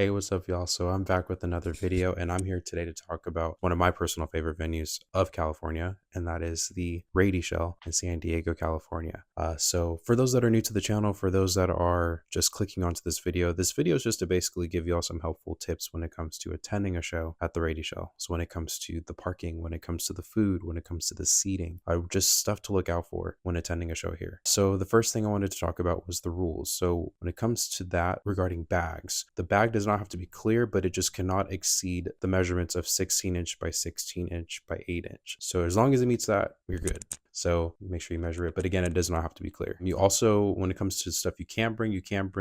Hey, what's up, y'all? So I'm back with another video, and I'm here today to talk about one of my personal favorite venues of California, and that is the Rady Shell in San Diego, California. So for those that are new to the channel, for those that are just clicking onto this video is just to basically give y'all some helpful tips when it comes to attending a show at the Rady Shell. So when it comes to the parking, when it comes to the food, when it comes to the seating, just stuff to look out for when attending a show here. So the first thing I wanted to talk about was the rules. So when it comes to that regarding bags, the bag does not have to be clear, but it just cannot exceed the measurements of 16-inch by 16-inch by 8-inch. So as long as it meets that, you're good. So make sure you measure it. But again, it does not have to be clear. You also, when it comes to stuff you can't bring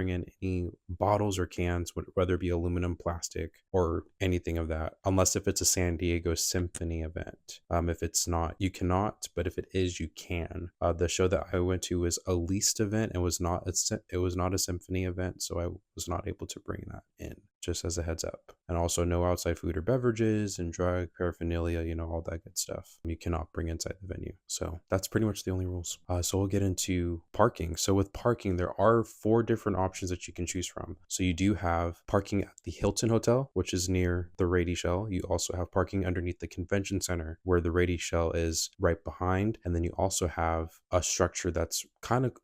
in any bottles or cans, whether it be aluminum, plastic, or anything of that, unless if it's a San Diego Symphony event. If it's not, you cannot, but if it is, you can. The show that I went to was a leased event and was not a symphony event, so I was not able to bring that in, just as a heads up. And also no outside food or beverages and drug paraphernalia, all that good stuff you cannot bring inside the venue. So that's pretty much the only rules. So we'll get into parking. So with parking, there are 4 different options that you can choose from. So you do have parking at the Hilton Hotel, which is near the Rady Shell. You also have parking underneath the convention center where the Rady Shell is right behind. And then you also have a structure that's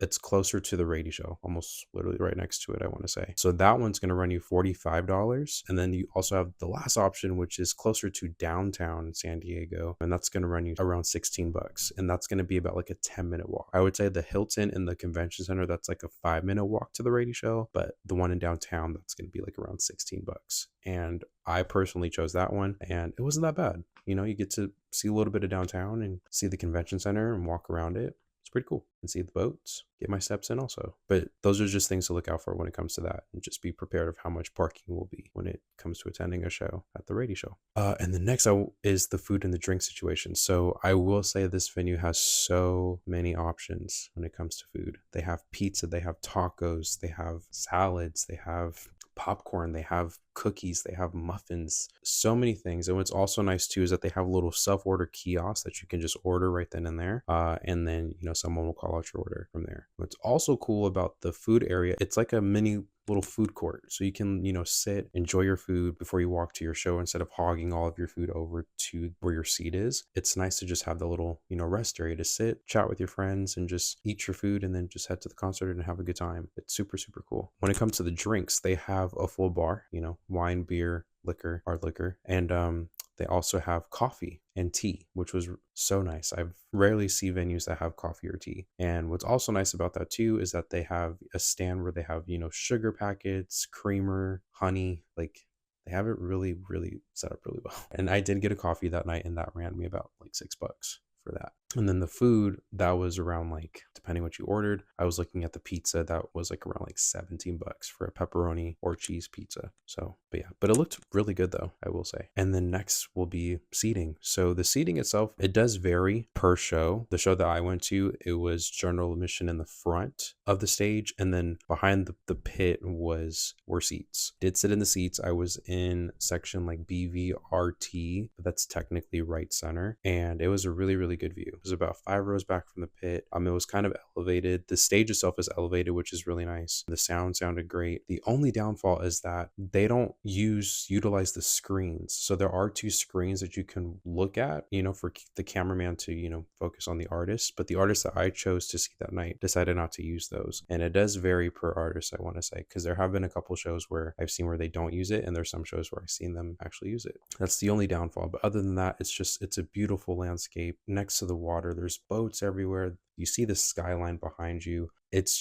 it's closer to the Rady Shell, almost literally right next to it, I want to say. So that one's going to run you $45. And then you also have the last option, which is closer to downtown San Diego, and that's going to run you around 16 bucks. And that's going to be about like a 10-minute walk. I would say the Hilton in the convention center, that's like a 5-minute walk to the Rady Shell, but the one in downtown, that's going to be like around 16 bucks. And I personally chose that one, and it wasn't that bad. You get to see a little bit of downtown and see the convention center and walk around it. It's pretty cool, and see the boats, get my steps in also. But those are just things to look out for when it comes to that, and just be prepared of how much parking will be when it comes to attending a show at the Rady Show. And the next is the food and the drink situation. So I will say this venue has so many options when it comes to food. They have pizza, they have tacos, they have salads, they have popcorn, they have cookies, they have muffins, so many things. And what's also nice too is that they have little self-order kiosks that you can just order right then and there, and then someone will call out your order from there. What's also cool about the food area, it's like a mini little food court, so you can sit, enjoy your food before you walk to your show instead of hogging all of your food over to where your seat is. It's nice to just have the little rest area to sit, chat with your friends, and just eat your food, and then just head to the concert and have a good time. It's super cool. When it comes to the drinks, they have a full bar, wine, beer, liquor, hard liquor, and they also have coffee and tea, which was so nice. I rarely see venues that have coffee or tea. And what's also nice about that too is that they have a stand where they have, sugar packets, creamer, honey, like they have it really set up really well. And I did get a coffee that night, and that ran me about like $6 for that. And then the food, that was around, like, depending what you ordered, I was looking at the pizza, that was like around like 17 bucks for a pepperoni or cheese pizza. So, but yeah, but it looked really good though, I will say. And then next will be seating. So the seating itself, it does vary per show. The show that I went to, it was general admission in the front of the stage, and then behind the pit were seats. Did sit in the seats. I was in section like BVRT, but that's technically right center, and it was a really good view. It was about 5 rows back from the pit. It was kind of elevated. The stage itself is elevated, which is really nice. The sound sounded great. The only downfall is that they don't utilize the screens. So there are 2 screens that you can look at, for the cameraman to, focus on the artist. But the artist that I chose to see that night decided not to use those. And it does vary per artist, I want to say, because there have been a couple shows where I've seen where they don't use it, and there's some shows where I've seen them actually use it. That's the only downfall. But other than that, it's a beautiful landscape next to the water. There's boats everywhere. You see the skyline behind you. It's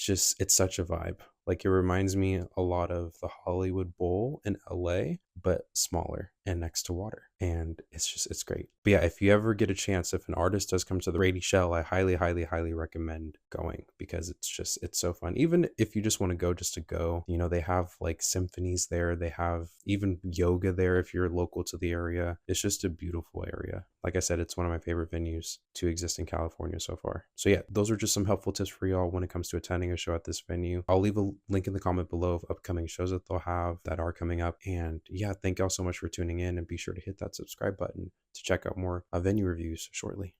such a vibe. Like, it reminds me a lot of the Hollywood Bowl in LA, but smaller and next to water. And it's great. But yeah, if you ever get a chance, if an artist does come to the Rady Shell, I highly recommend going, because it's so fun. Even if you just want to go just to go, they have like symphonies there. They have even yoga there if you're local to the area. It's just a beautiful area. Like I said, it's one of my favorite venues to exist in California so far. So yeah, those are just some helpful tips for y'all when it comes to attending a show at this venue. I'll leave a link in the comment below of upcoming shows that they'll have that are coming up. And yeah, thank y'all so much for tuning in, and be sure to hit that subscribe button to check out more venue reviews shortly.